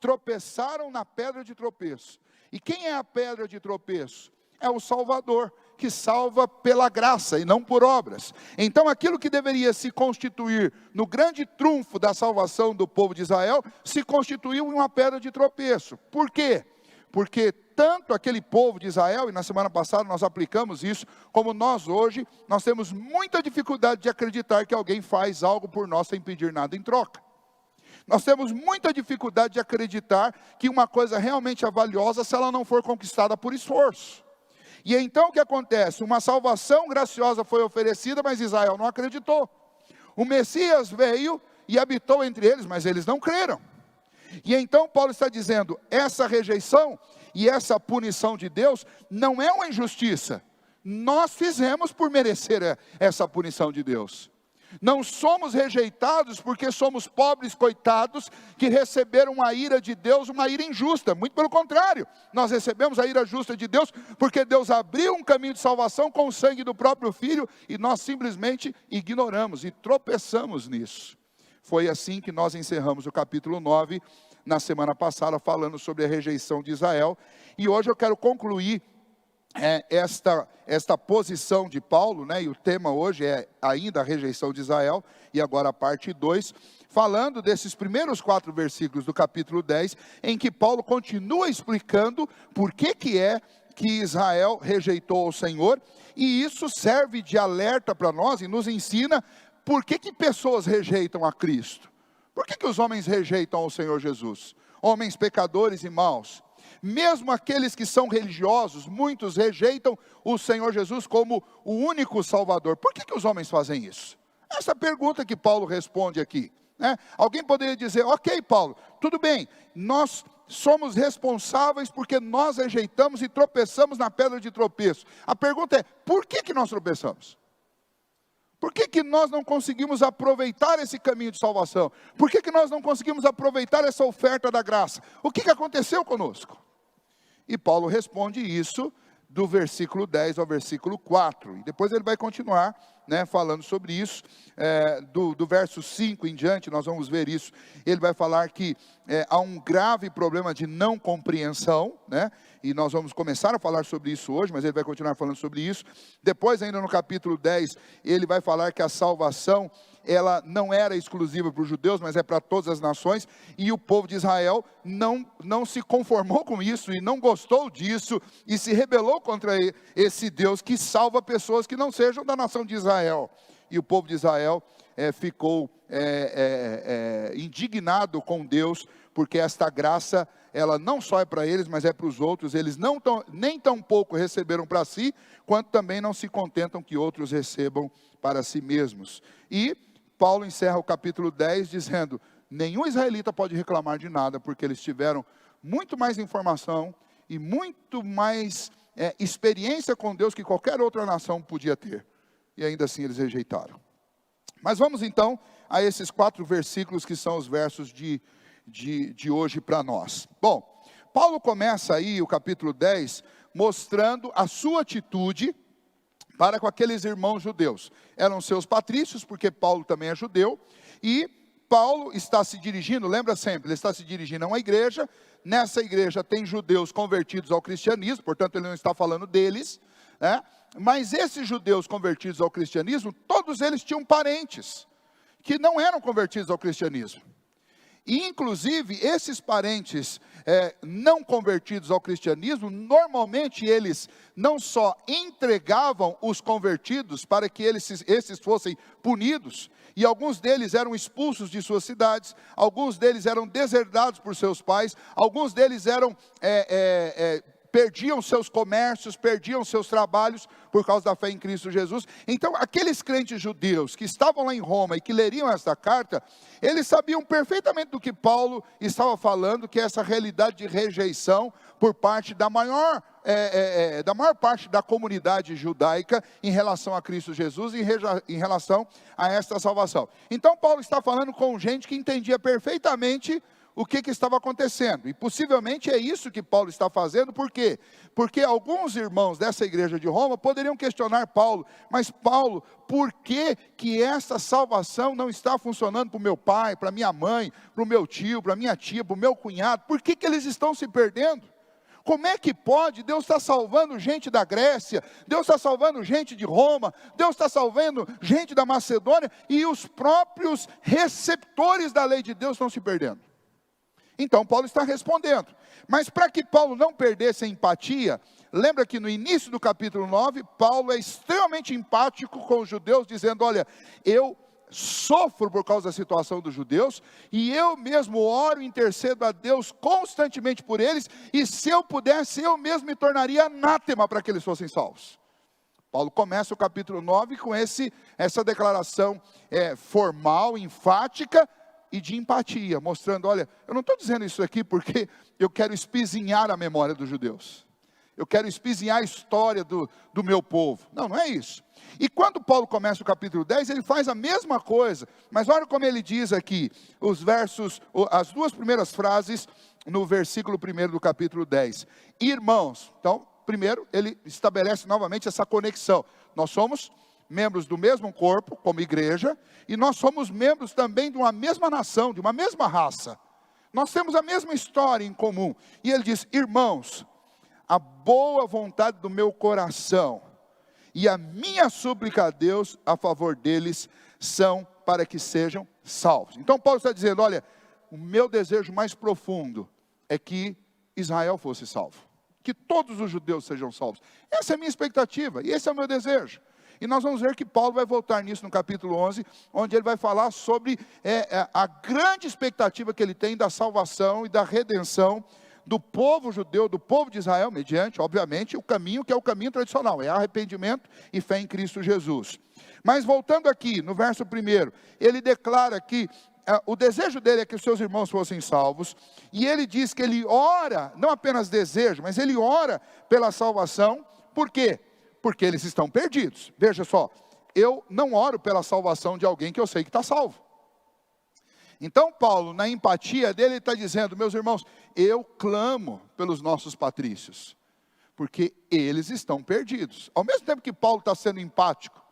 tropeçaram na pedra de tropeço. E quem é a pedra de tropeço? É o Salvador, que salva pela graça e não por obras. Então aquilo que deveria se constituir no grande trunfo da salvação do povo de Israel, se constituiu em uma pedra de tropeço. Por quê? Porque tanto aquele povo de Israel, e na semana passada nós aplicamos isso, como nós hoje, nós temos muita dificuldade de acreditar que alguém faz algo por nós sem pedir nada em troca. Nós temos muita dificuldade de acreditar que uma coisa realmente é valiosa se ela não for conquistada por esforço. E então o que acontece? Uma salvação graciosa foi oferecida, mas Israel não acreditou. O Messias veio e habitou entre eles, mas eles não creram. E então Paulo está dizendo, essa rejeição e essa punição de Deus não é uma injustiça. Nós fizemos por merecer essa punição de Deus. Não somos rejeitados porque somos pobres coitados que receberam a ira de Deus, uma ira injusta. Muito pelo contrário, nós recebemos a ira justa de Deus porque Deus abriu um caminho de salvação com o sangue do próprio Filho e nós simplesmente ignoramos e tropeçamos nisso. Foi assim que nós encerramos o capítulo 9 na semana passada, falando sobre a rejeição de Israel. E hoje eu quero concluir esta posição de Paulo, né, e o tema hoje é ainda a rejeição de Israel, e agora a parte 2, falando desses primeiros 4 versículos do capítulo 10, em que Paulo continua explicando por que é que Israel rejeitou o Senhor, e isso serve de alerta para nós e nos ensina por que pessoas rejeitam a Cristo. Por que os homens rejeitam o Senhor Jesus? Homens pecadores e maus. Mesmo aqueles que são religiosos, muitos rejeitam o Senhor Jesus como o único Salvador. Por que os homens fazem isso? Essa pergunta que Paulo responde aqui, né? Alguém poderia dizer, ok Paulo, tudo bem, nós somos responsáveis porque nós rejeitamos e tropeçamos na pedra de tropeço. A pergunta é, por que nós tropeçamos? Por que nós não conseguimos aproveitar esse caminho de salvação? Por que nós não conseguimos aproveitar essa oferta da graça? O que aconteceu conosco? E Paulo responde isso do versículo 10 ao versículo 4. E depois ele vai continuar, né, falando sobre isso. Do verso 5 em diante, nós vamos ver isso. Ele vai falar que há um grave problema de não compreensão, né? E nós vamos começar a falar sobre isso hoje, mas ele vai continuar falando sobre isso. Depois, ainda no capítulo 10, ele vai falar que a salvação, ela não era exclusiva para os judeus, mas é para todas as nações, e o povo de Israel não se conformou com isso, e não gostou disso, e se rebelou contra esse Deus que salva pessoas que não sejam da nação de Israel. E o povo de Israel ficou indignado com Deus, porque esta graça, ela não só é para eles, mas é para os outros. Eles nem tão pouco receberam para si, quanto também não se contentam que outros recebam para si mesmos. E Paulo encerra o capítulo 10 dizendo, nenhum israelita pode reclamar de nada, porque eles tiveram muito mais informação e muito mais experiência com Deus que qualquer outra nação podia ter. E ainda assim eles rejeitaram. Mas vamos então a esses 4 versículos que são os versos de hoje para nós. Bom, Paulo começa aí o capítulo 10 mostrando a sua atitude para com aqueles irmãos judeus. Eram seus patrícios, porque Paulo também é judeu, e Paulo está se dirigindo, lembra sempre, ele está se dirigindo a uma igreja. Nessa igreja tem judeus convertidos ao cristianismo, portanto ele não está falando deles, né? Mas esses judeus convertidos ao cristianismo, todos eles tinham parentes que não eram convertidos ao cristianismo. E inclusive esses parentes não convertidos ao cristianismo, normalmente eles não só entregavam os convertidos para que esses fossem punidos, e alguns deles eram expulsos de suas cidades, alguns deles eram deserdados por seus pais, alguns deles perdiam seus comércios, perdiam seus trabalhos por causa da fé em Cristo Jesus. Então aqueles crentes judeus que estavam lá em Roma e que leriam esta carta, eles sabiam perfeitamente do que Paulo estava falando, que é essa realidade de rejeição por parte da maior parte da comunidade judaica em relação a Cristo Jesus e em relação a esta salvação. Então Paulo está falando com gente que entendia perfeitamente o que estava acontecendo. E possivelmente é isso que Paulo está fazendo, por quê? Porque alguns irmãos dessa igreja de Roma poderiam questionar Paulo, mas Paulo, por que que essa salvação não está funcionando para o meu pai, para minha mãe, para o meu tio, para minha tia, para o meu cunhado? Por que que eles estão se perdendo? Como é que pode? Deus está salvando gente da Grécia, Deus está salvando gente de Roma, Deus está salvando gente da Macedônia, e os próprios receptores da lei de Deus estão se perdendo. Então Paulo está respondendo, mas para que Paulo não perdesse a empatia, lembra que no início do capítulo 9, Paulo é extremamente empático com os judeus, dizendo, olha, eu sofro por causa da situação dos judeus, e eu mesmo oro e intercedo a Deus constantemente por eles, e se eu pudesse, eu mesmo me tornaria anátema para que eles fossem salvos. Paulo começa o capítulo 9 com essa declaração formal, enfática, e de empatia, mostrando, olha, eu não estou dizendo isso aqui porque eu quero espizinhar a memória dos judeus, eu quero espizinhar a história do meu povo. Não, não é isso. E quando Paulo começa o capítulo 10, ele faz a mesma coisa, mas olha como ele diz aqui, as duas primeiras frases no versículo 1 do capítulo 10. Irmãos, então, primeiro ele estabelece novamente essa conexão. Nós somos membros do mesmo corpo, como igreja, e nós somos membros também de uma mesma nação, de uma mesma raça. Nós temos a mesma história em comum. E ele diz, irmãos, a boa vontade do meu coração e a minha súplica a Deus a favor deles são para que sejam salvos. Então Paulo está dizendo, olha, o meu desejo mais profundo é que Israel fosse salvo, que todos os judeus sejam salvos. Essa é a minha expectativa e esse é o meu desejo. E nós vamos ver que Paulo vai voltar nisso no capítulo 11, onde ele vai falar sobre a grande expectativa que ele tem da salvação e da redenção do povo judeu, do povo de Israel, mediante, obviamente, o caminho que é o caminho tradicional, é arrependimento e fé em Cristo Jesus. Mas voltando aqui, no verso 1, ele declara que o desejo dele é que os seus irmãos fossem salvos, e ele diz que ele ora, não apenas desejo, mas ele ora pela salvação. Por quê? Porque eles estão perdidos. Veja só, eu não oro pela salvação de alguém que eu sei que está salvo. Então Paulo, na empatia dele, está dizendo, meus irmãos, eu clamo pelos nossos patrícios, porque eles estão perdidos. Ao mesmo tempo que Paulo está sendo empático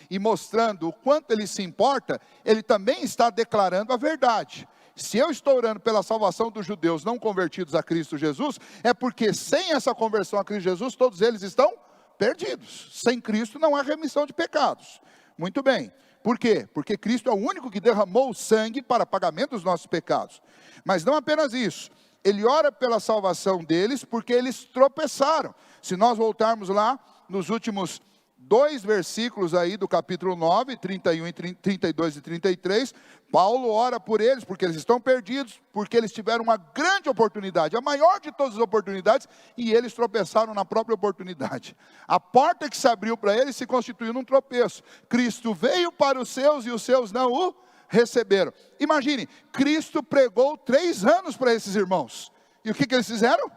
e mostrando o quanto ele se importa, ele também está declarando a verdade. Se eu estou orando pela salvação dos judeus não convertidos a Cristo Jesus, é porque sem essa conversão a Cristo Jesus, todos eles estão perdidos. Sem Cristo não há remissão de pecados. Muito bem. Por quê? Porque Cristo é o único que derramou o sangue para pagamento dos nossos pecados. Mas não apenas isso. Ele ora pela salvação deles porque eles tropeçaram. Se nós voltarmos lá nos últimos 2 versículos aí do capítulo 9, 31 e 32 e 33, Paulo ora por eles, porque eles estão perdidos, porque eles tiveram uma grande oportunidade, a maior de todas as oportunidades, e eles tropeçaram na própria oportunidade. A porta que se abriu para eles se constituiu num tropeço. Cristo veio para os seus e os seus não o receberam. Imagine, Cristo pregou 3 anos para esses irmãos, e o que eles fizeram?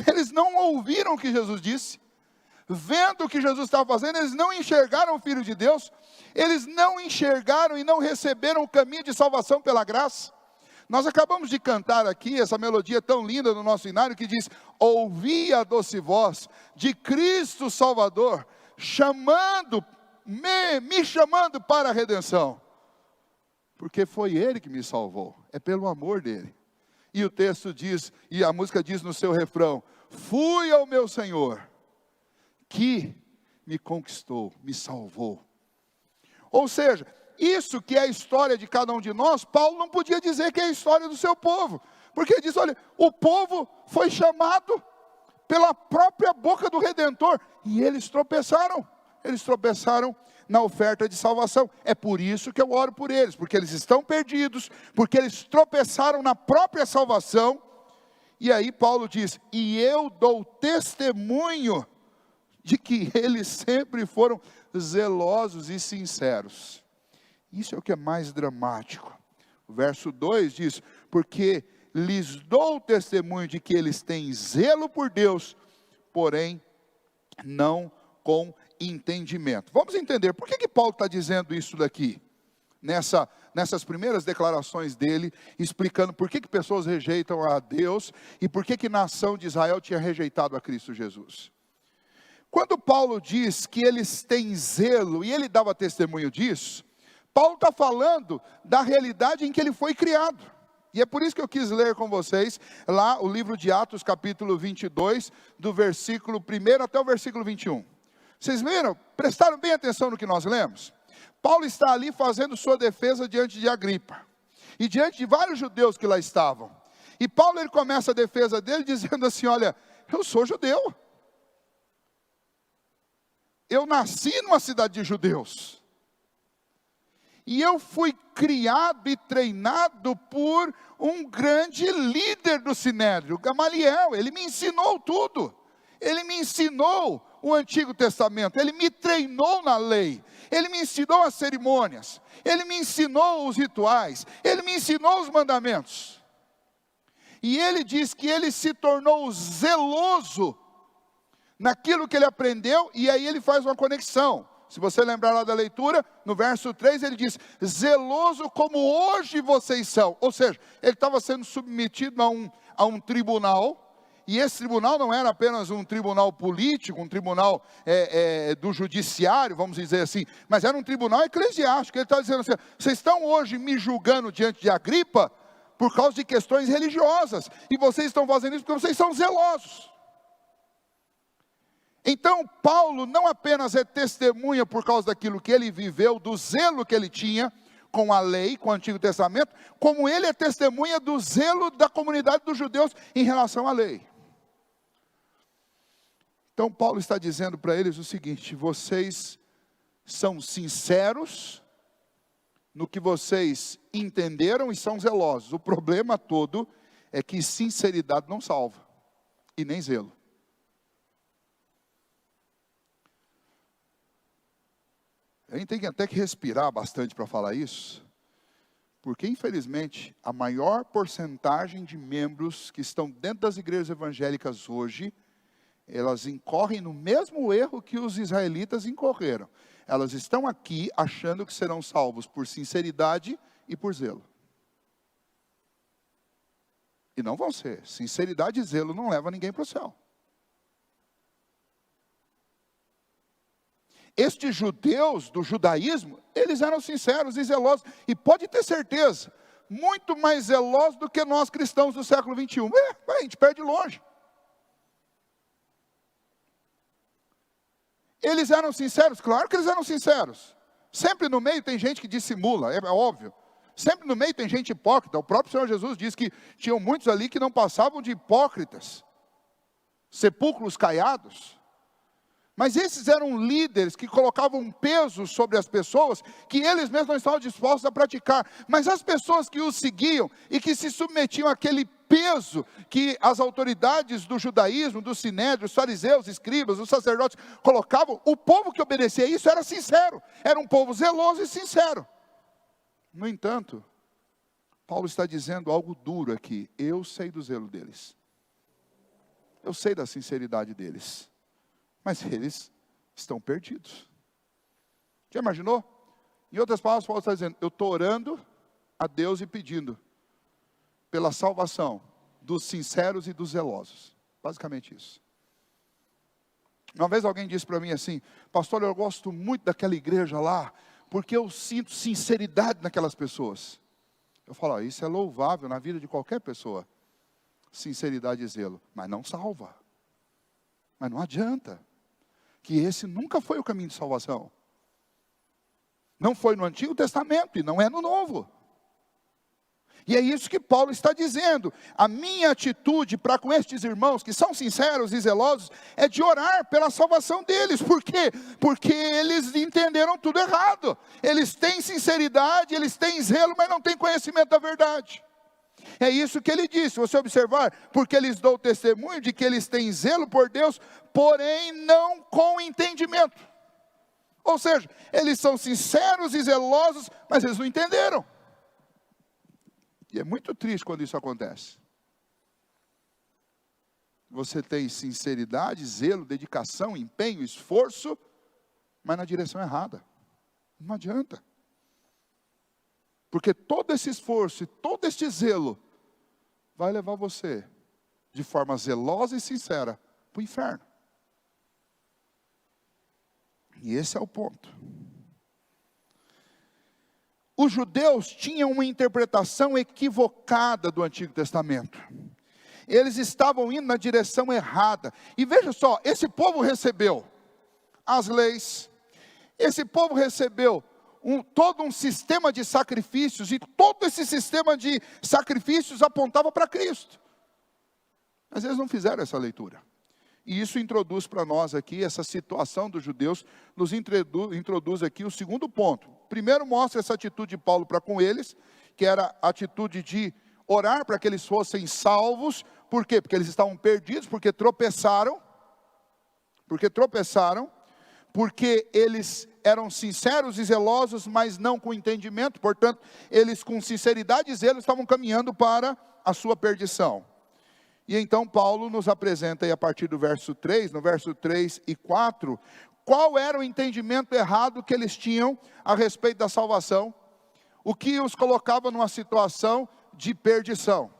Eles não ouviram o que Jesus disse. Vendo o que Jesus estava fazendo, eles não enxergaram o Filho de Deus, eles não enxergaram e não receberam o caminho de salvação pela graça. Nós acabamos de cantar aqui essa melodia tão linda no nosso hinário que diz, ouvi a doce voz de Cristo Salvador, me chamando para a redenção, porque foi Ele que me salvou, é pelo amor dEle. E o texto diz, e a música diz no seu refrão, fui ao meu Senhor, que me conquistou, me salvou. Ou seja, isso que é a história de cada um de nós, Paulo não podia dizer que é a história do seu povo, porque ele diz, olha, o povo foi chamado pela própria boca do Redentor, e eles tropeçaram na oferta de salvação. É por isso que eu oro por eles, porque eles estão perdidos, porque eles tropeçaram na própria salvação. E aí Paulo diz, e eu dou testemunho de que eles sempre foram zelosos e sinceros. Isso é o que é mais dramático. O verso 2 diz, porque lhes dou testemunho de que eles têm zelo por Deus, porém não com entendimento. Vamos entender, por que Paulo está dizendo isso daqui? nessas primeiras declarações dele, explicando por que pessoas rejeitam a Deus e por que a nação de Israel tinha rejeitado a Cristo Jesus. Quando Paulo diz que eles têm zelo, e ele dava testemunho disso, Paulo está falando da realidade em que ele foi criado. E é por isso que eu quis ler com vocês lá o livro de Atos, capítulo 22, do versículo 1 até o versículo 21. Vocês viram? Prestaram bem atenção no que nós lemos? Paulo está ali fazendo sua defesa diante de Agripa. E diante de vários judeus que lá estavam. E Paulo ele começa a defesa dele dizendo assim, olha, eu sou judeu. Eu nasci numa cidade de judeus. E eu fui criado e treinado por um grande líder do Sinédrio, Gamaliel. Ele me ensinou tudo. Ele me ensinou o Antigo Testamento. Ele me treinou na lei. Ele me ensinou as cerimônias. Ele me ensinou os rituais. Ele me ensinou os mandamentos. E ele diz que ele se tornou zeloso naquilo que ele aprendeu. E aí ele faz uma conexão. Se você lembrar lá da leitura, no verso 3 ele diz, zeloso como hoje vocês são. Ou seja, ele estava sendo submetido a um tribunal, e esse tribunal não era apenas um tribunal político, um tribunal do judiciário, vamos dizer assim, mas era um tribunal eclesiástico. Ele está dizendo assim, vocês estão hoje me julgando diante de Agripa, por causa de questões religiosas, e vocês estão fazendo isso porque vocês são zelosos. Então, Paulo não apenas é testemunha por causa daquilo que ele viveu, do zelo que ele tinha com a lei, com o Antigo Testamento, como ele é testemunha do zelo da comunidade dos judeus em relação à lei. Então, Paulo está dizendo para eles o seguinte, vocês são sinceros no que vocês entenderam e são zelosos. O problema todo é que sinceridade não salva, e nem zelo. A gente tem até que respirar bastante para falar isso, porque infelizmente a maior porcentagem de membros que estão dentro das igrejas evangélicas hoje, elas incorrem no mesmo erro que os israelitas incorreram. Elas estão aqui achando que serão salvos por sinceridade e por zelo. E não vão ser. Sinceridade e zelo não levam ninguém para o céu. Estes judeus do judaísmo, eles eram sinceros e zelosos. E pode ter certeza, muito mais zelosos do que nós cristãos do século 21. A gente perde longe. Eles eram sinceros? Claro que eles eram sinceros. Sempre no meio tem gente que dissimula, é óbvio. Sempre no meio tem gente hipócrita. O próprio Senhor Jesus disse que tinham muitos ali que não passavam de hipócritas. Sepulcros caiados. Mas esses eram líderes que colocavam um peso sobre as pessoas que eles mesmos não estavam dispostos a praticar. Mas as pessoas que os seguiam e que se submetiam àquele peso que as autoridades do judaísmo, do sinédrio, os fariseus, escribas, os sacerdotes colocavam, o povo que obedecia a isso era sincero. Era um povo zeloso e sincero. No entanto, Paulo está dizendo algo duro aqui. Eu sei do zelo deles. Eu sei da sinceridade deles. Mas eles estão perdidos. Já imaginou? Em outras palavras, Paulo está dizendo, eu estou orando a Deus e pedindo pela salvação dos sinceros e dos zelosos. Basicamente isso. Uma vez alguém disse para mim assim, pastor, eu gosto muito daquela igreja lá, porque eu sinto sinceridade naquelas pessoas. Eu falo, isso é louvável na vida de qualquer pessoa. Sinceridade e zelo, mas não salva. Mas não adianta. Que esse nunca foi o caminho de salvação. Não foi no Antigo Testamento e não é no Novo. E é isso que Paulo está dizendo. A minha atitude para com estes irmãos que são sinceros e zelosos é de orar pela salvação deles. Por quê? Porque eles entenderam tudo errado. Eles têm sinceridade, eles têm zelo, mas não têm conhecimento da verdade. É isso que ele disse, se você observar, porque lhes dou testemunho de que eles têm zelo por Deus, porém não com entendimento. Ou seja, eles são sinceros e zelosos, mas eles não entenderam. E é muito triste quando isso acontece. Você tem sinceridade, zelo, dedicação, empenho, esforço, mas na direção errada. Não adianta. Porque todo esse esforço e todo este zelo vai levar você, de forma zelosa e sincera, para o inferno. E esse é o ponto. Os judeus tinham uma interpretação equivocada do Antigo Testamento. Eles estavam indo na direção errada. E veja só, esse povo recebeu as leis, esse povo recebeu todo um sistema de sacrifícios, e todo esse sistema de sacrifícios apontava para Cristo. Mas eles não fizeram essa leitura. E isso introduz para nós aqui, essa situação dos judeus, nos introduz aqui o segundo ponto. Primeiro mostra essa atitude de Paulo para com eles, que era a atitude de orar para que eles fossem salvos. Por quê? Porque eles estavam perdidos, porque tropeçaram, porque eles eram sinceros e zelosos, mas não com entendimento. Portanto, eles com sinceridade e zelo estavam caminhando para a sua perdição. E então Paulo nos apresenta aí a partir do verso 3, no verso 3 e 4, qual era o entendimento errado que eles tinham a respeito da salvação, o que os colocava numa situação de perdição,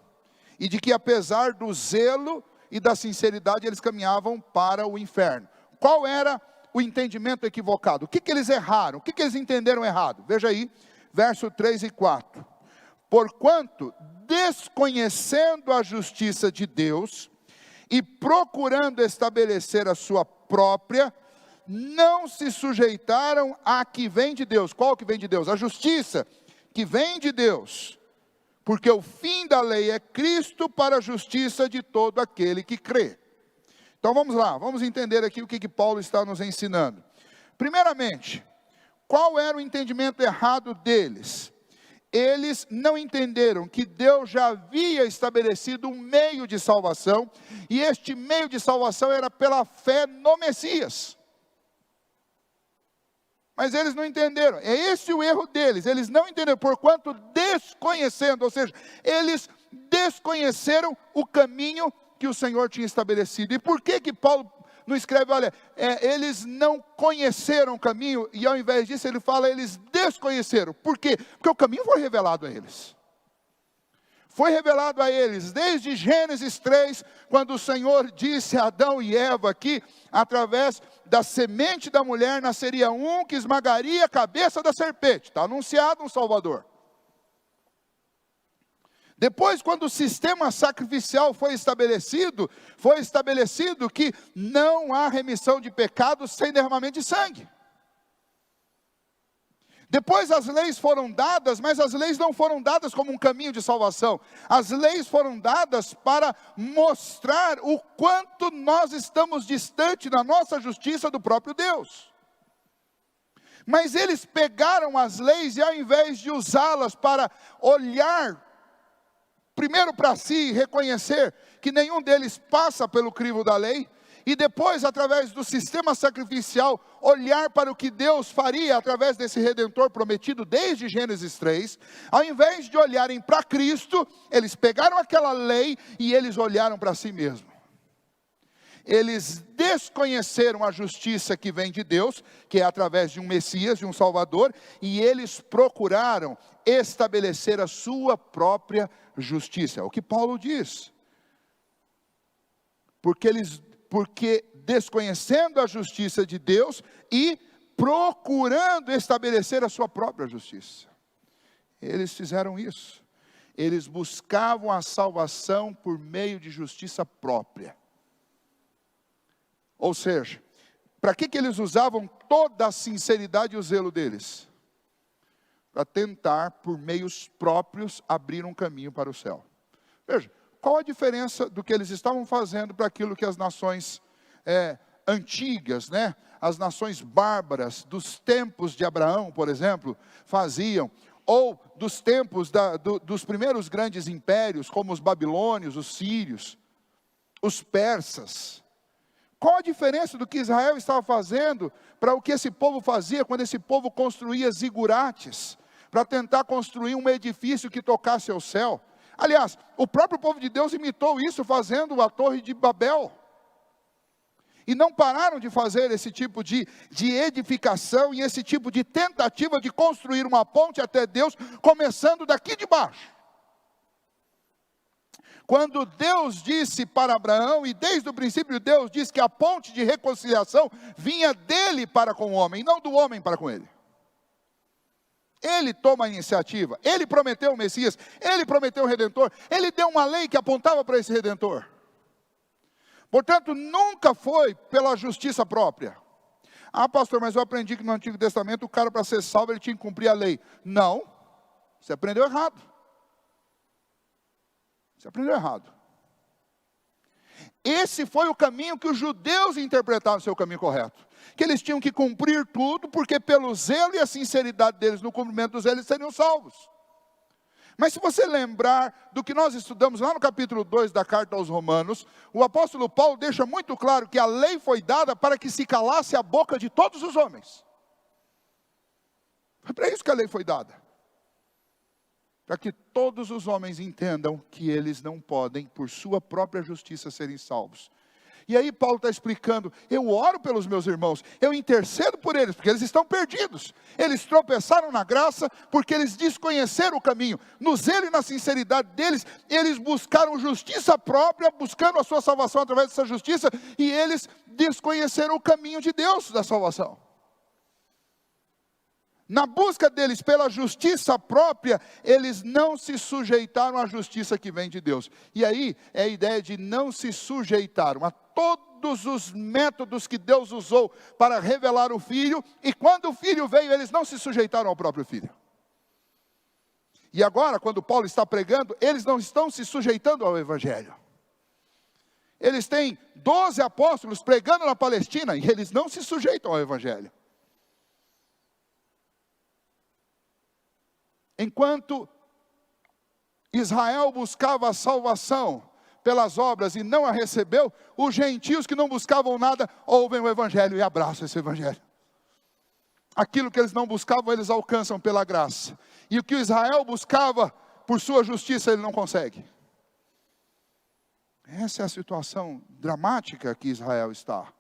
e de que apesar do zelo e da sinceridade, eles caminhavam para o inferno. Qual era o entendimento equivocado? O que eles erraram? O que eles entenderam errado? Veja aí, verso 3 e 4. Porquanto, desconhecendo a justiça de Deus, e procurando estabelecer a sua própria, não se sujeitaram à que vem de Deus. Qual que vem de Deus? A justiça que vem de Deus. Porque o fim da lei é Cristo para a justiça de todo aquele que crê. Então vamos lá, vamos entender aqui o que Paulo está nos ensinando. Primeiramente, qual era o entendimento errado deles? Eles não entenderam que Deus já havia estabelecido um meio de salvação, e este meio de salvação era pela fé no Messias. Mas eles não entenderam, é esse o erro deles, eles não entenderam, porquanto desconhecendo, ou seja, eles desconheceram o caminho que o Senhor tinha estabelecido. E por que Paulo não escreve, olha, eles não conheceram o caminho, e ao invés disso ele fala, eles desconheceram. Por quê? Porque o caminho foi revelado a eles. Foi revelado a eles, desde Gênesis 3, quando o Senhor disse a Adão e Eva que, através da semente da mulher, nasceria um que esmagaria a cabeça da serpente. Está anunciado um Salvador. Depois, quando o sistema sacrificial foi estabelecido que não há remissão de pecados sem derramamento de sangue. Depois as leis foram dadas, mas as leis não foram dadas como um caminho de salvação. As leis foram dadas para mostrar o quanto nós estamos distante na nossa justiça do próprio Deus. Mas eles pegaram as leis e ao invés de usá-las para olhar primeiro para si, reconhecer que nenhum deles passa pelo crivo da lei, e depois, através do sistema sacrificial, olhar para o que Deus faria através desse Redentor prometido desde Gênesis 3, ao invés de olharem para Cristo, eles pegaram aquela lei e eles olharam para si mesmos. Eles desconheceram a justiça que vem de Deus, que é através de um Messias, de um Salvador, e eles procuraram estabelecer a sua própria justiça. É o que Paulo diz. Porque desconhecendo a justiça de Deus e procurando estabelecer a sua própria justiça. Eles fizeram isso. Eles buscavam a salvação por meio de justiça própria. Ou seja, para que eles usavam toda a sinceridade e o zelo deles? Para tentar, por meios próprios, abrir um caminho para o céu. Veja, qual a diferença do que eles estavam fazendo para aquilo que as nações antigas, né? As nações bárbaras dos tempos de Abraão, por exemplo, faziam, ou dos tempos dos primeiros grandes impérios, como os babilônios, os sírios, os persas. Qual a diferença do que Israel estava fazendo para o que esse povo fazia quando esse povo construía zigurates, para tentar construir um edifício que tocasse ao céu? Aliás, o próprio povo de Deus imitou isso fazendo a Torre de Babel. E não pararam de fazer esse tipo de edificação e esse tipo de tentativa de construir uma ponte até Deus, começando daqui de baixo. Quando Deus disse para Abraão, e desde o princípio Deus disse que a ponte de reconciliação vinha dele para com o homem, não do homem para com ele. Ele toma a iniciativa, ele prometeu o Messias, ele prometeu o Redentor, ele deu uma lei que apontava para esse Redentor. Portanto, nunca foi pela justiça própria. Ah, pastor, mas eu aprendi que no Antigo Testamento o cara, para ser salvo, ele tinha que cumprir a lei. Não, você aprendeu errado. Você aprendeu errado. Esse foi o caminho que os judeus interpretaram, o seu caminho correto. Que eles tinham que cumprir tudo, porque pelo zelo e a sinceridade deles no cumprimento dos eles seriam salvos. Mas se você lembrar do que nós estudamos lá no capítulo 2 da carta aos Romanos, o apóstolo Paulo deixa muito claro que a lei foi dada para que se calasse a boca de todos os homens. Foi para isso que a lei foi dada. Para que todos os homens entendam que eles não podem, por sua própria justiça, serem salvos. E aí Paulo está explicando, eu oro pelos meus irmãos, eu intercedo por eles, porque eles estão perdidos. Eles tropeçaram na graça, porque eles desconheceram o caminho. No zelo e na sinceridade deles, eles buscaram justiça própria, buscando a sua salvação através dessa justiça, e eles desconheceram o caminho de Deus da salvação. Na busca deles pela justiça própria, eles não se sujeitaram à justiça que vem de Deus. E aí é a ideia de não se sujeitaram a todos os métodos que Deus usou para revelar o Filho. E quando o Filho veio, eles não se sujeitaram ao próprio Filho. E agora, quando Paulo está pregando, eles não estão se sujeitando ao Evangelho. Eles têm 12 apóstolos pregando na Palestina e eles não se sujeitam ao Evangelho. Enquanto Israel buscava a salvação pelas obras e não a recebeu, os gentios que não buscavam nada, ouvem o Evangelho e abraçam esse Evangelho. Aquilo que eles não buscavam, eles alcançam pela graça. E o que Israel buscava por sua justiça, ele não consegue. Essa é a situação dramática que Israel está.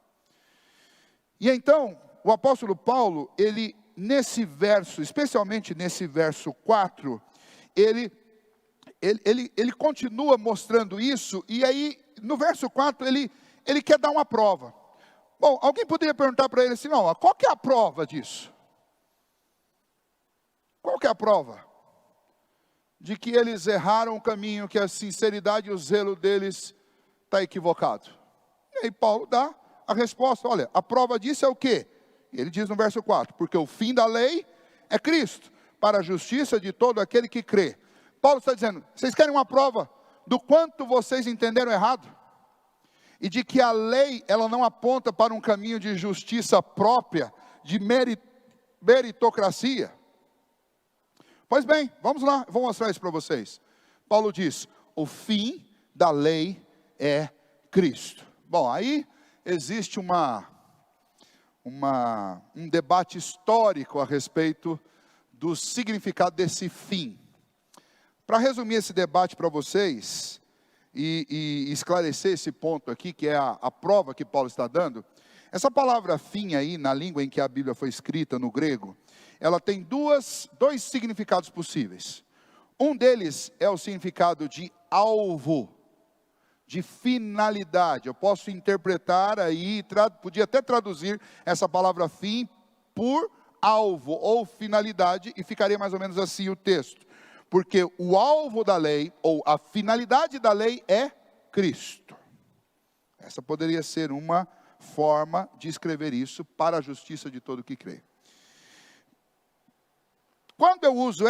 E então, o apóstolo Paulo, ele... nesse verso, especialmente nesse verso 4, ele continua mostrando isso, e aí no verso 4 ele quer dar uma prova. Bom, alguém poderia perguntar para ele assim, não, qual que é a prova disso? Qual que é a prova? De que eles erraram o caminho, que a sinceridade e o zelo deles está equivocado. E aí Paulo dá a resposta, olha, a prova disso é o quê? Ele diz no verso 4, porque o fim da lei é Cristo, para a justiça de todo aquele que crê. Paulo está dizendo, vocês querem uma prova do quanto vocês entenderam errado? E de que a lei, ela não aponta para um caminho de justiça própria, de meritocracia? Pois bem, vamos lá, vou mostrar isso para vocês. Paulo diz, o fim da lei é Cristo. Bom, aí existe um debate histórico a respeito do significado desse fim. Para resumir esse debate para vocês, e esclarecer esse ponto aqui, que é a prova que Paulo está dando, essa palavra fim aí, na língua em que a Bíblia foi escrita, no grego, ela tem dois significados possíveis. Um deles é o significado de alvo, de finalidade. Eu posso interpretar aí, podia até traduzir essa palavra fim por alvo ou finalidade, e ficaria mais ou menos assim o texto. Porque o alvo da lei, ou a finalidade da lei é Cristo. Essa poderia ser uma forma de escrever isso para a justiça de todo que crê. Quando eu uso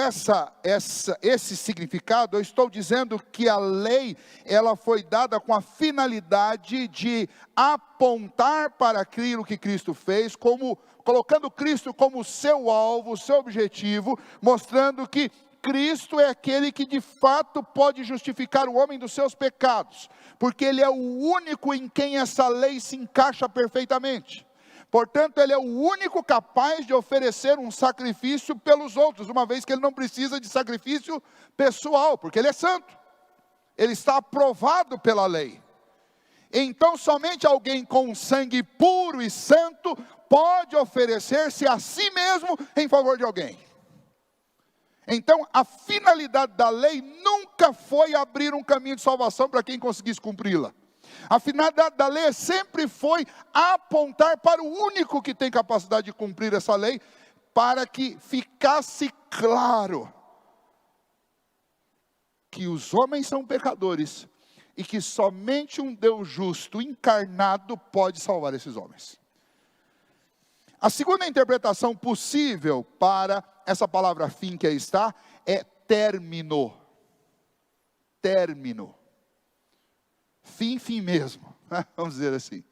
esse significado, eu estou dizendo que a lei, ela foi dada com a finalidade de apontar para aquilo que Cristo fez, colocando Cristo como seu alvo, seu objetivo, mostrando que Cristo é aquele que de fato pode justificar o homem dos seus pecados, porque Ele é o único em quem essa lei se encaixa perfeitamente. Portanto, Ele é o único capaz de oferecer um sacrifício pelos outros, uma vez que Ele não precisa de sacrifício pessoal, porque Ele é santo. Ele está aprovado pela lei. Então somente alguém com sangue puro e santo pode oferecer-se a si mesmo em favor de alguém. Então a finalidade da lei nunca foi abrir um caminho de salvação para quem conseguisse cumpri-la. A finalidade da lei sempre foi apontar para o único que tem capacidade de cumprir essa lei, para que ficasse claro que os homens são pecadores e que somente um Deus justo, encarnado, pode salvar esses homens. A segunda interpretação possível para essa palavra fim que aí está, é término. Término. Fim, fim mesmo, vamos dizer assim.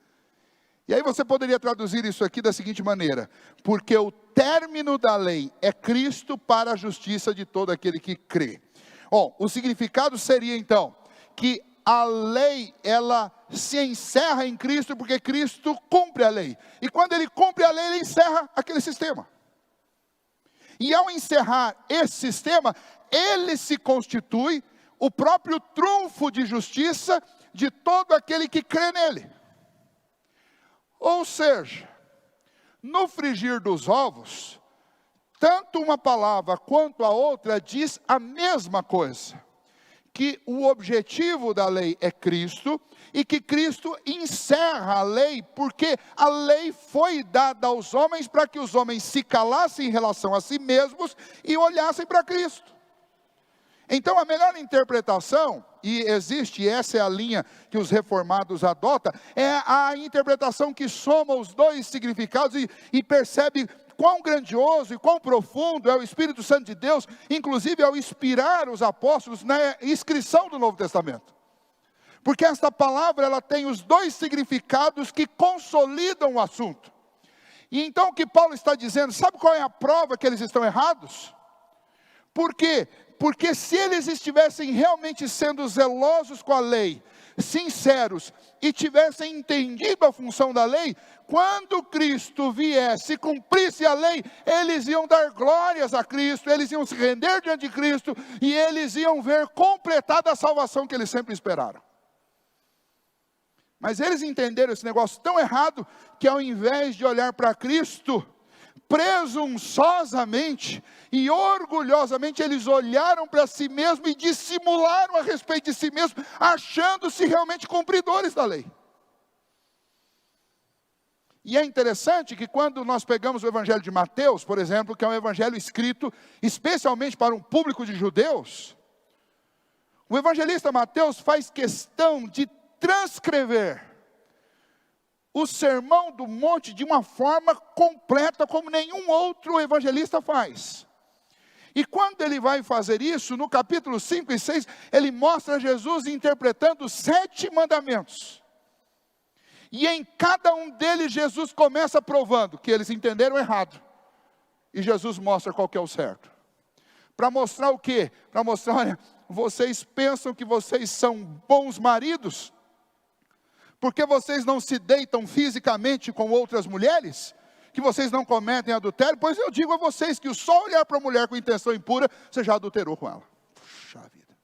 E aí você poderia traduzir isso aqui da seguinte maneira: porque o término da lei é Cristo para a justiça de todo aquele que crê. Bom, o significado seria então, que a lei, ela se encerra em Cristo, porque Cristo cumpre a lei. E quando ele cumpre a lei, ele encerra aquele sistema. E ao encerrar esse sistema, ele se constitui o próprio trunfo de justiça de todo aquele que crê nele. Ou seja, no frigir dos ovos, tanto uma palavra quanto a outra diz a mesma coisa. Que o objetivo da lei é Cristo, e que Cristo encerra a lei, porque a lei foi dada aos homens para que os homens se calassem em relação a si mesmos e olhassem para Cristo. Então a melhor interpretação, e existe, essa é a linha que os reformados adotam, é a interpretação que soma os dois significados e percebe quão grandioso e quão profundo é o Espírito Santo de Deus, inclusive ao inspirar os apóstolos na escrição do Novo Testamento. Porque esta palavra, ela tem os dois significados que consolidam o assunto. E então o que Paulo está dizendo, sabe qual é a prova que eles estão errados? Por quê? Porque se eles estivessem realmente sendo zelosos com a lei, sinceros, e tivessem entendido a função da lei, quando Cristo viesse e cumprisse a lei, eles iam dar glórias a Cristo, eles iam se render diante de Cristo, e eles iam ver completada a salvação que eles sempre esperaram. Mas eles entenderam esse negócio tão errado, que ao invés de olhar para Cristo, presunçosamente e orgulhosamente, eles olharam para si mesmos e dissimularam a respeito de si mesmos, achando-se realmente cumpridores da lei. E é interessante que quando nós pegamos o evangelho de Mateus, por exemplo, que é um evangelho escrito especialmente para um público de judeus, o evangelista Mateus faz questão de transcrever o sermão do monte de uma forma completa, como nenhum outro evangelista faz. E quando ele vai fazer isso, no capítulo 5 e 6, ele mostra Jesus interpretando os 7 mandamentos. E em cada um deles, Jesus começa provando que eles entenderam errado. E Jesus mostra qual que é o certo. Para mostrar o quê? Para mostrar, olha, vocês pensam que vocês são bons maridos? Porque vocês não se deitam fisicamente com outras mulheres? Que vocês não cometem adultério? Pois eu digo a vocês que só olhar para a mulher com intenção impura, você já adulterou com ela. Puxa vida.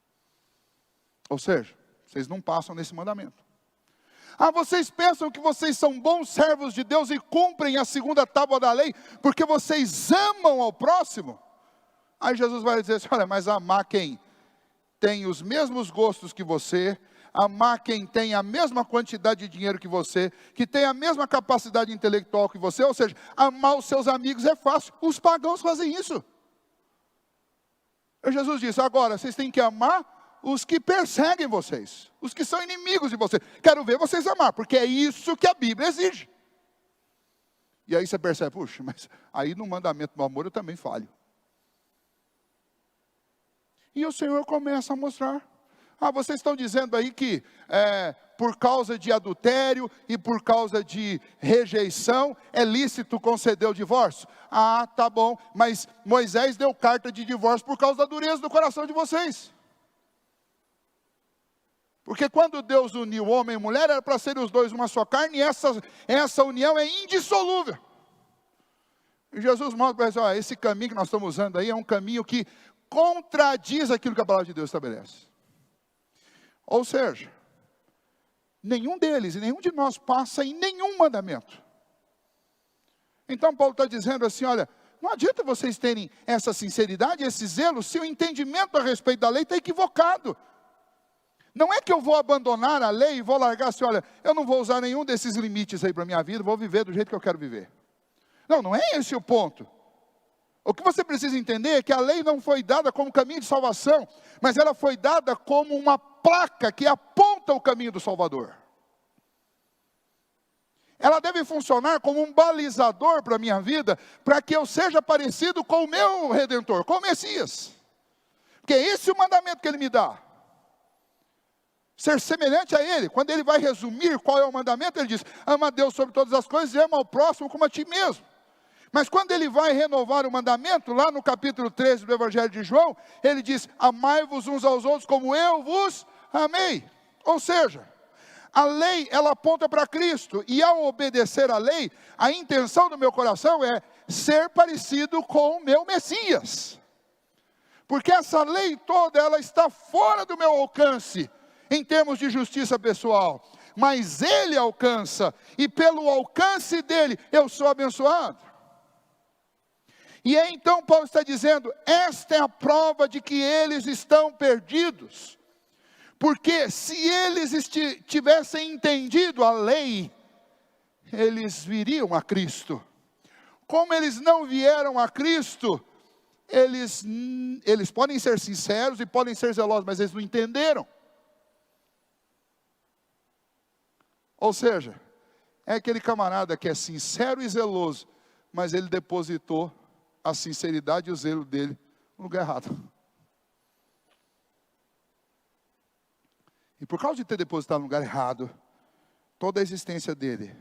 Ou seja, vocês não passam nesse mandamento. Ah, vocês pensam que vocês são bons servos de Deus e cumprem a segunda tábua da lei, porque vocês amam ao próximo? Aí Jesus vai dizer assim, olha, mas amar quem tem os mesmos gostos que você, amar quem tem a mesma quantidade de dinheiro que você, que tem a mesma capacidade intelectual que você, ou seja, amar os seus amigos é fácil. Os pagãos fazem isso. Jesus disse, agora vocês têm que amar os que perseguem vocês, os que são inimigos de vocês. Quero ver vocês amar, porque é isso que a Bíblia exige. E aí você percebe, puxa, mas aí no mandamento do amor eu também falho. E o Senhor começa a mostrar. Ah, vocês estão dizendo aí que por causa de adultério e por causa de rejeição é lícito conceder o divórcio? Ah, tá bom, mas Moisés deu carta de divórcio por causa da dureza do coração de vocês. Porque quando Deus uniu homem e mulher, era para serem os dois uma só carne, e essa união é indissolúvel. E Jesus mostra para eles, ó, esse caminho que nós estamos usando aí é um caminho que contradiz aquilo que a palavra de Deus estabelece. Ou seja, Nenhum deles e nenhum de nós passa em nenhum mandamento. Então Paulo está dizendo assim, olha, não adianta vocês terem essa sinceridade, esse zelo, se o entendimento a respeito da lei está equivocado. Não é que eu vou abandonar a lei e vou largar assim, olha, eu não vou usar nenhum desses limites aí para a minha vida, vou viver do jeito que eu quero viver. Não, não é esse o ponto. O que você precisa entender é que a lei não foi dada como caminho de salvação, mas ela foi dada como uma placa que aponta o caminho do Salvador. Ela deve funcionar como um balizador para a minha vida, para que eu seja parecido com o meu Redentor, com o Messias. Porque esse é o mandamento que ele me dá. Ser semelhante a ele. Quando ele vai resumir qual é o mandamento, ele diz, ama a Deus sobre todas as coisas e ama ao próximo como a ti mesmo. Mas quando ele vai renovar o mandamento, lá no capítulo 13 do Evangelho de João, ele diz, amai-vos uns aos outros como eu vos amei. Ou seja, a lei, ela aponta para Cristo, e ao obedecer à lei, a intenção do meu coração é ser parecido com o meu Messias. Porque essa lei toda, ela está fora do meu alcance, em termos de justiça pessoal. Mas ele alcança, e pelo alcance dele, eu sou abençoado. E aí, então Paulo está dizendo, esta é a prova de que eles estão perdidos. Porque se eles tivessem entendido a lei, eles viriam a Cristo. Como eles não vieram a Cristo, eles podem ser sinceros e podem ser zelosos, mas eles não entenderam. Ou seja, é aquele camarada que é sincero e zeloso, mas ele depositou a sinceridade e o zelo dele no lugar errado. E por causa de ter depositado no lugar errado, toda a existência dele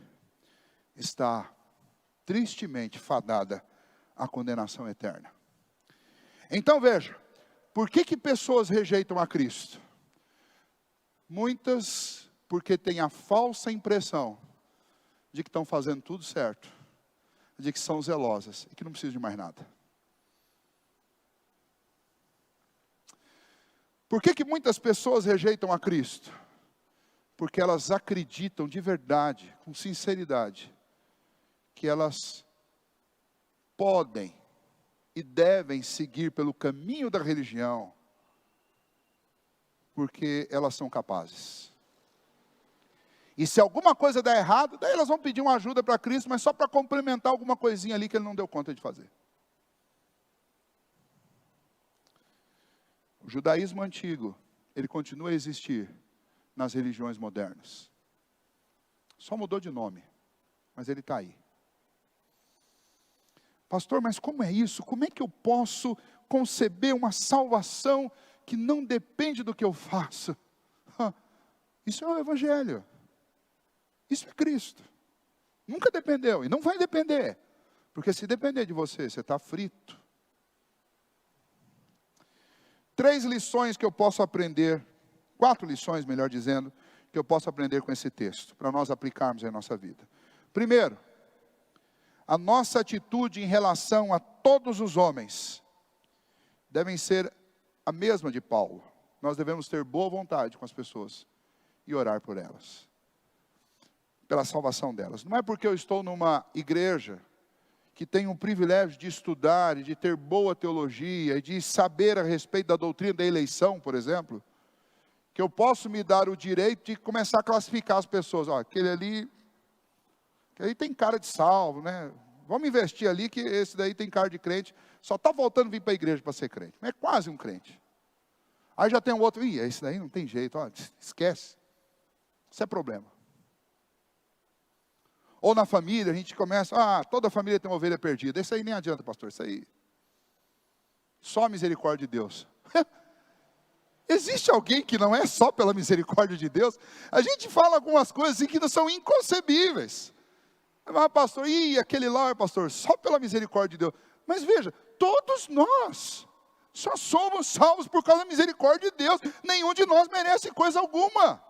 está tristemente fadada à condenação eterna. Então veja, por que pessoas rejeitam a Cristo? Muitas porque têm a falsa impressão de que estão fazendo tudo certo, de que são zelosas e que não precisam de mais nada. Por que muitas pessoas rejeitam a Cristo? Porque elas acreditam de verdade, com sinceridade, que elas podem e devem seguir pelo caminho da religião, porque elas são capazes. E se alguma coisa der errado, daí elas vão pedir uma ajuda para Cristo, mas só para complementar alguma coisinha ali que ele não deu conta de fazer. O judaísmo antigo, ele continua a existir nas religiões modernas. Só mudou de nome, mas ele está aí. Pastor, mas como é isso? Como é que eu posso conceber uma salvação que não depende do que eu faço? Isso é o Evangelho. Isso é Cristo. Nunca dependeu e não vai depender. Porque se depender de você, você está frito. 3 lições que eu posso aprender, 4 lições, melhor dizendo, que eu posso aprender com esse texto, para nós aplicarmos em nossa vida. Primeiro, a nossa atitude em relação a todos os homens devem ser a mesma de Paulo. Nós devemos ter boa vontade com as pessoas e orar por elas, pela salvação delas. Não é porque eu estou numa igreja que tem o privilégio de estudar e de ter boa teologia e de saber a respeito da doutrina da eleição, por exemplo, que eu posso me dar o direito de começar a classificar as pessoas. Aquele ali tem cara de salvo, né? Vamos investir ali que esse daí tem cara de crente, só está voltando a vir para a igreja para ser crente. É quase um crente. Aí já tem um outro, esse daí não tem jeito, esquece. Isso é problema. Ou na família, a gente começa, toda família tem uma ovelha perdida. Isso aí nem adianta, pastor, isso aí. Só a misericórdia de Deus. Existe alguém que não é só pela misericórdia de Deus? A gente fala algumas coisas assim que não são inconcebíveis. Mas pastor, aquele lá, pastor, só pela misericórdia de Deus. Mas veja, todos nós só somos salvos por causa da misericórdia de Deus. Nenhum de nós merece coisa alguma.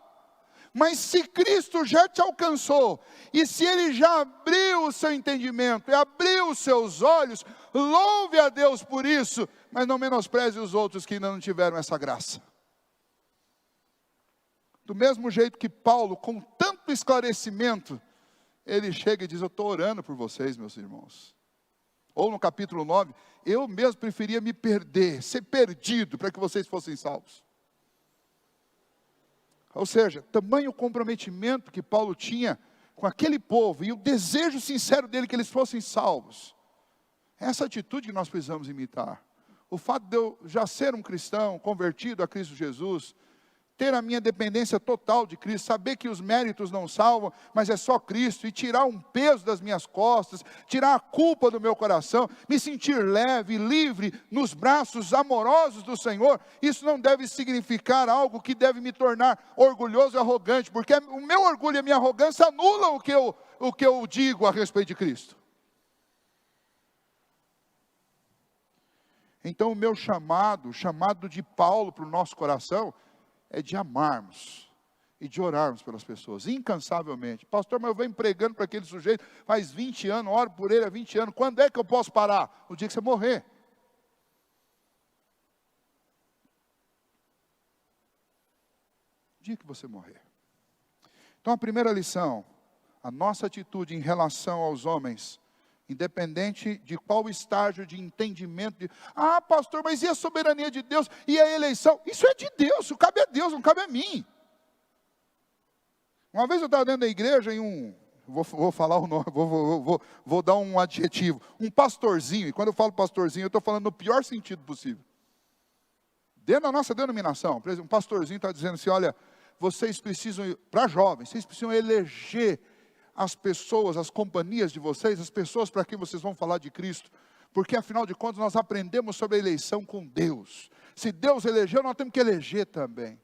Mas se Cristo já te alcançou, e se Ele já abriu o seu entendimento, e abriu os seus olhos, louve a Deus por isso, mas não menospreze os outros que ainda não tiveram essa graça. Do mesmo jeito que Paulo, com tanto esclarecimento, ele chega e diz: eu estou orando por vocês, meus irmãos. Ou no capítulo 9, eu mesmo preferia me perder, ser perdido, para que vocês fossem salvos. Ou seja, tamanho comprometimento que Paulo tinha com aquele povo, e o desejo sincero dele que eles fossem salvos. Essa atitude que nós precisamos imitar. O fato de eu já ser um cristão, convertido a Cristo Jesus, ter a minha dependência total de Cristo, saber que os méritos não salvam, mas é só Cristo, e tirar um peso das minhas costas, tirar a culpa do meu coração, me sentir leve, livre, nos braços amorosos do Senhor, isso não deve significar algo que deve me tornar orgulhoso e arrogante, porque o meu orgulho e a minha arrogância anulam o que eu digo a respeito de Cristo. Então o meu chamado, o chamado de Paulo para o nosso coração, é de amarmos e de orarmos pelas pessoas, incansavelmente. Pastor, mas eu venho pregando para aquele sujeito faz 20 anos, oro por ele há 20 anos, quando é que eu posso parar? O dia que você morrer. O dia que você morrer. Então a primeira lição, a nossa atitude em relação aos homens, independente de qual estágio de entendimento, pastor, mas e a soberania de Deus, e a eleição? Isso é de Deus, isso cabe a Deus, não cabe a mim. Uma vez eu estava dentro da igreja, vou falar o nome, vou dar um adjetivo, um pastorzinho, e quando eu falo pastorzinho, eu estou falando no pior sentido possível. Dentro da nossa denominação, por exemplo, um pastorzinho está dizendo assim: olha, vocês precisam, para jovens, vocês precisam eleger as pessoas, as companhias de vocês, as pessoas para quem vocês vão falar de Cristo, porque afinal de contas nós aprendemos sobre a eleição com Deus. Se Deus elegeu, nós temos que eleger também.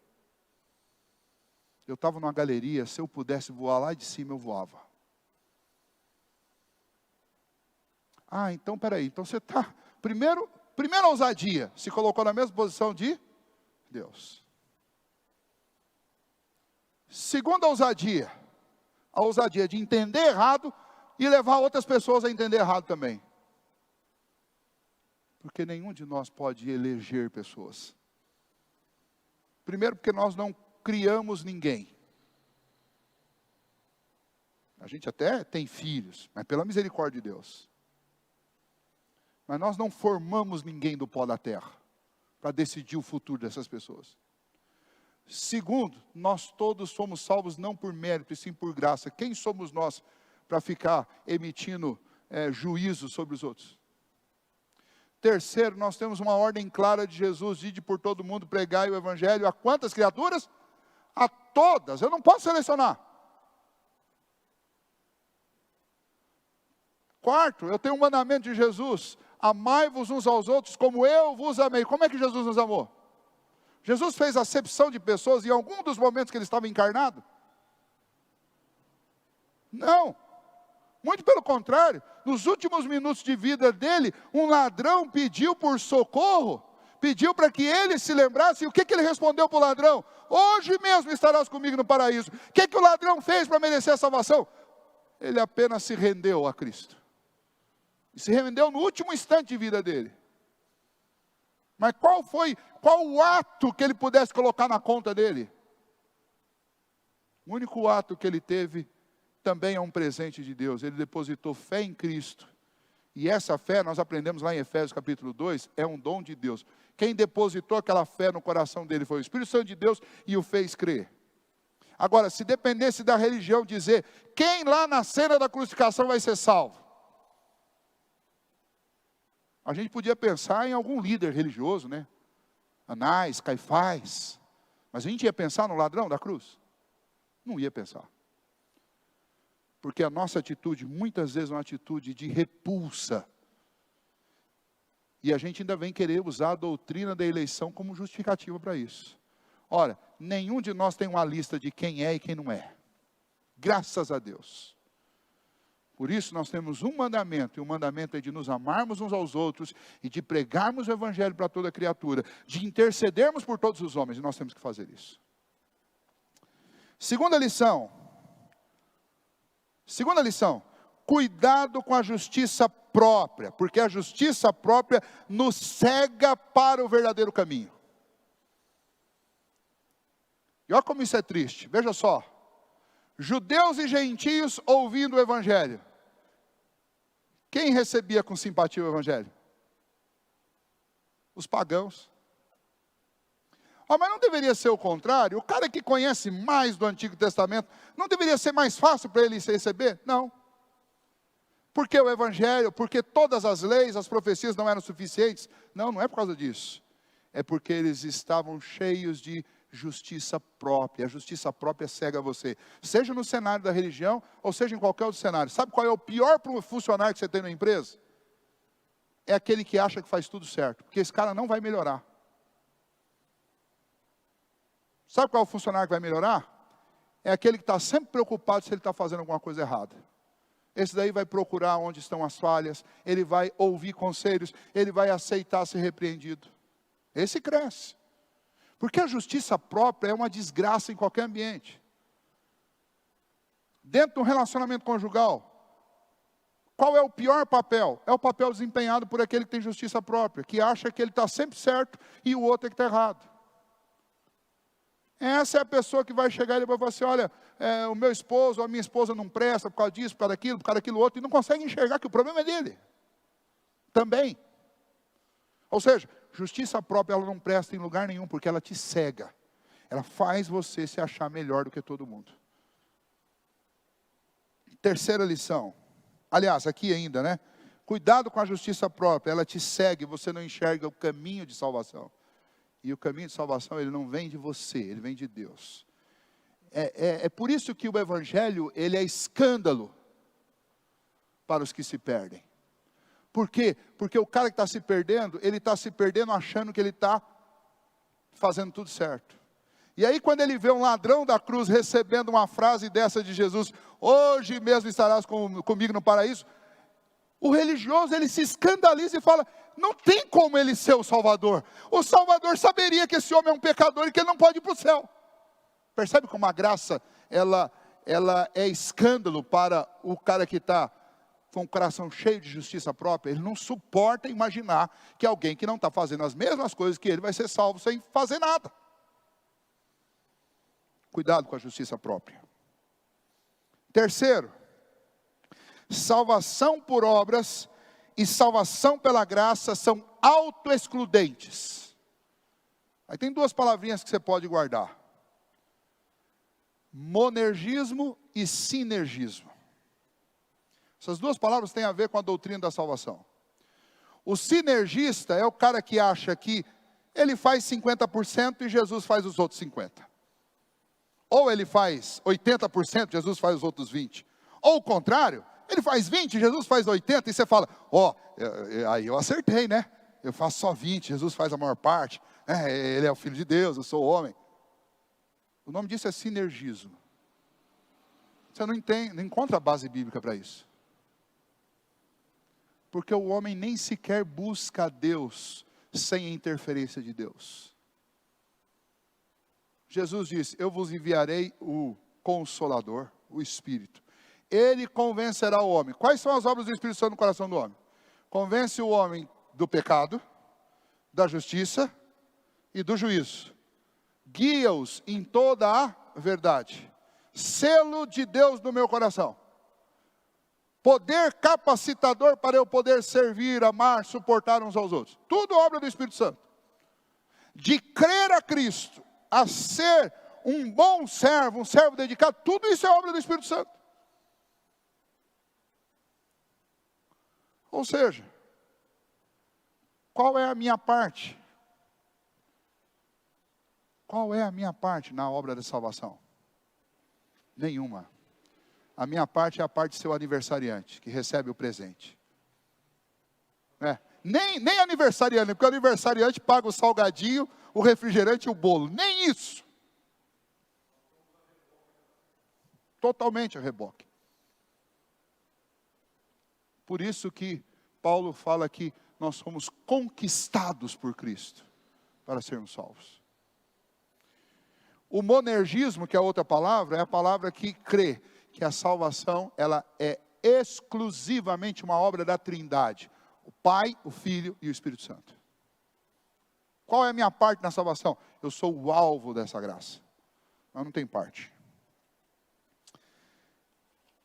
Eu estava numa galeria, se eu pudesse voar lá de cima, eu voava. Então peraí, então você está, primeira ousadia, se colocou na mesma posição de Deus. Segunda ousadia, a ousadia de entender errado e levar outras pessoas a entender errado também. Porque nenhum de nós pode eleger pessoas. Primeiro, porque nós não criamos ninguém. A gente até tem filhos, mas pela misericórdia de Deus. Mas nós não formamos ninguém do pó da terra para decidir o futuro dessas pessoas. Segundo, nós todos somos salvos não por mérito, e sim por graça. Quem somos nós para ficar emitindo juízo sobre os outros? Terceiro, nós temos uma ordem clara de Jesus: ide por todo mundo, pregai o evangelho a quantas criaturas? A todas. Eu não posso selecionar. Quarto, eu tenho um mandamento de Jesus: amai-vos uns aos outros como eu vos amei. Como é que Jesus nos amou? Jesus fez acepção de pessoas em algum dos momentos que ele estava encarnado? Não. Muito pelo contrário. Nos últimos minutos de vida dele, um ladrão pediu por socorro, pediu para que ele se lembrasse. E o que ele respondeu para o ladrão? Hoje mesmo estarás comigo no paraíso. O que o ladrão fez para merecer a salvação? Ele apenas se rendeu a Cristo. E se rendeu no último instante de vida dele. Mas qual o ato que ele pudesse colocar na conta dele? O único ato que ele teve também é um presente de Deus. Ele depositou fé em Cristo. E essa fé, nós aprendemos lá em Efésios capítulo 2, é um dom de Deus. Quem depositou aquela fé no coração dele foi o Espírito Santo de Deus e o fez crer. Agora, se dependesse da religião dizer quem lá na cena da crucificação vai ser salvo, a gente podia pensar em algum líder religioso, né? Anás, Caifás. Mas a gente ia pensar no ladrão da cruz? Não ia pensar. Porque a nossa atitude, muitas vezes, é uma atitude de repulsa. E a gente ainda vem querer usar a doutrina da eleição como justificativa para isso. Ora, nenhum de nós tem uma lista de quem é e quem não é. Graças a Deus. Por isso nós temos um mandamento, e o mandamento é de nos amarmos uns aos outros, e de pregarmos o evangelho para toda criatura, de intercedermos por todos os homens, e nós temos que fazer isso. Segunda lição, cuidado com a justiça própria, porque a justiça própria nos cega para o verdadeiro caminho. E olha como isso é triste, veja só. Judeus e gentios ouvindo o evangelho. Quem recebia com simpatia o evangelho? Os pagãos. Mas não deveria ser o contrário? O cara que conhece mais do Antigo Testamento, não deveria ser mais fácil para ele receber? Não. Porque o evangelho, porque todas as leis, as profecias não eram suficientes? Não, não é por causa disso. É porque eles estavam cheios de justiça própria. A justiça própria cega você. Seja no cenário da religião, ou seja em qualquer outro cenário. Sabe qual é o pior funcionário que você tem na empresa? É aquele que acha que faz tudo certo. Porque esse cara não vai melhorar. Sabe qual é o funcionário que vai melhorar? É aquele que está sempre preocupado se ele está fazendo alguma coisa errada. Esse daí vai procurar onde estão as falhas, ele vai ouvir conselhos, ele vai aceitar ser repreendido. Esse cresce. Porque a justiça própria é uma desgraça em qualquer ambiente. Dentro de um relacionamento conjugal, qual é o pior papel? É o papel desempenhado por aquele que tem justiça própria, que acha que ele está sempre certo e o outro é que está errado. Essa é a pessoa que vai chegar e vai falar assim, olha, o meu esposo ou a minha esposa não presta por causa disso, por causa daquilo outro, e não consegue enxergar que o problema é dele. Também. Ou seja, justiça própria ela não presta em lugar nenhum, porque ela te cega. Ela faz você se achar melhor do que todo mundo. Terceira lição. Aliás, aqui ainda, né? Cuidado com a justiça própria, ela te segue, você não enxerga o caminho de salvação. E o caminho de salvação, ele não vem de você, ele vem de Deus. É por isso que o evangelho, ele é escândalo para os que se perdem. Por quê? Porque o cara que está se perdendo, ele está se perdendo achando que ele está fazendo tudo certo. E aí quando ele vê um ladrão da cruz recebendo uma frase dessa de Jesus, hoje mesmo estarás comigo no paraíso, o religioso ele se escandaliza e fala, não tem como ele ser o Salvador. O Salvador saberia que esse homem é um pecador e que ele não pode ir para o céu. Percebe como a graça, ela é escândalo para o cara que está com o coração cheio de justiça própria. Ele não suporta imaginar que alguém que não está fazendo as mesmas coisas que ele vai ser salvo sem fazer nada. Cuidado com a justiça própria. Terceiro, salvação por obras e salvação pela graça são autoexcludentes. Aí tem duas palavrinhas que você pode guardar. Monergismo e sinergismo. Essas duas palavras têm a ver com a doutrina da salvação. O sinergista é o cara que acha que ele faz 50% e Jesus faz os outros 50%. Ou ele faz 80%, Jesus faz os outros 20%. Ou o contrário, ele faz 20%, Jesus faz 80%, e você fala, aí eu acertei, né? Eu faço só 20%, Jesus faz a maior parte, ele é o Filho de Deus, eu sou o homem. O nome disso é sinergismo. Você não encontra base bíblica para isso. Porque o homem nem sequer busca a Deus sem a interferência de Deus. Jesus disse, eu vos enviarei o Consolador, o Espírito. Ele convencerá o homem. Quais são as obras do Espírito Santo no coração do homem? Convence o homem do pecado, da justiça e do juízo. Guia-os em toda a verdade. Selo de Deus no meu coração. Poder capacitador para eu poder servir, amar, suportar uns aos outros. Tudo obra do Espírito Santo. De crer a Cristo, a ser um bom servo, um servo dedicado, tudo isso é obra do Espírito Santo. Ou seja, qual é a minha parte? Qual é a minha parte na obra da salvação? Nenhuma. A minha parte é a parte de seu aniversariante, que recebe o presente. Nem aniversariante, porque o aniversariante paga o salgadinho, o refrigerante e o bolo. Nem isso. Totalmente a reboque. Por isso que Paulo fala que nós somos conquistados por Cristo, para sermos salvos. O monergismo, que é outra palavra, é a palavra que crê que a salvação, ela é exclusivamente uma obra da Trindade. O Pai, o Filho e o Espírito Santo. Qual é a minha parte na salvação? Eu sou o alvo dessa graça. ela não tem parte.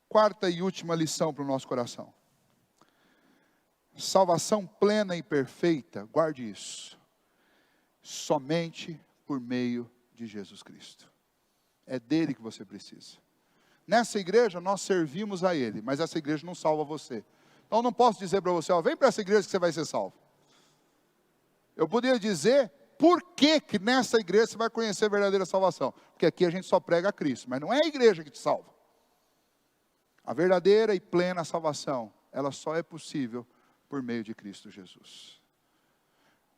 Quarta e última lição para o nosso coração. Salvação plena e perfeita, guarde isso, somente por meio de Jesus Cristo. É dele que você precisa. Nessa igreja nós servimos a Ele, mas essa igreja não salva você. Então eu não posso dizer para você, ó, vem para essa igreja que você vai ser salvo. Eu poderia dizer por que nessa igreja você vai conhecer a verdadeira salvação. Porque aqui a gente só prega a Cristo, mas não é a igreja que te salva. A verdadeira e plena salvação, ela só é possível por meio de Cristo Jesus.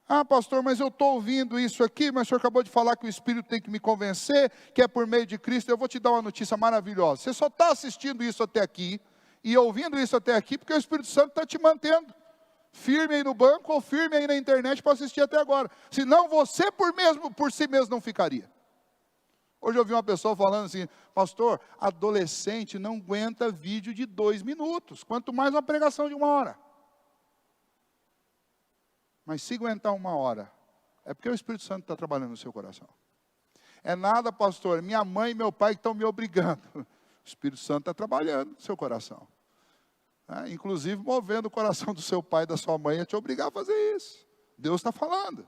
Ah, pastor, mas eu estou ouvindo isso aqui, mas o senhor acabou de falar que o Espírito tem que me convencer, que é por meio de Cristo. Eu vou te dar uma notícia maravilhosa. Você só está assistindo isso até aqui, e ouvindo isso até aqui, porque o Espírito Santo está te mantendo firme aí no banco, ou firme aí na internet para assistir até agora. Senão você por si mesmo não ficaria. Hoje eu ouvi uma pessoa falando assim, pastor, adolescente não aguenta vídeo de 2 minutos, quanto mais uma pregação de 1 hora. Mas se aguentar 1 hora, é porque o Espírito Santo está trabalhando no seu coração. É nada, pastor, minha mãe e meu pai que estão me obrigando. O Espírito Santo está trabalhando no seu coração. Inclusive movendo o coração do seu pai e da sua mãe a te obrigar a fazer isso. Deus está falando.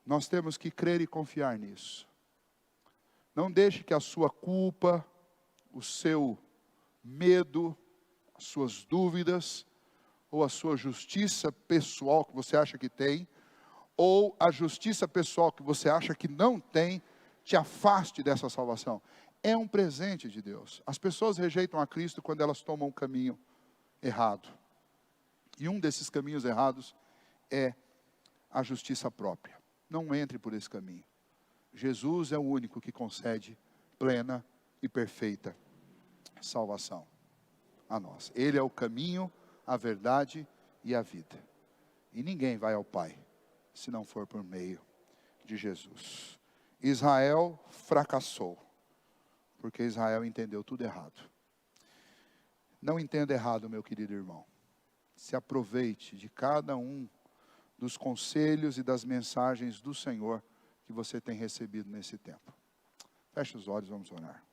Nós temos que crer e confiar nisso. Não deixe que a sua culpa, o seu medo, as suas dúvidas, ou a sua justiça pessoal que você acha que tem, ou a justiça pessoal que você acha que não tem, te afaste dessa salvação. É um presente de Deus. As pessoas rejeitam a Cristo quando elas tomam um caminho errado. E um desses caminhos errados é a justiça própria. Não entre por esse caminho. Jesus é o único que concede plena e perfeita salvação a nós. Ele é o caminho, a verdade e a vida. E ninguém vai ao Pai se não for por meio de Jesus. Israel fracassou, porque Israel entendeu tudo errado. Não entenda errado, meu querido irmão. Se aproveite de cada um dos conselhos e das mensagens do Senhor que você tem recebido nesse tempo. Feche os olhos, vamos orar.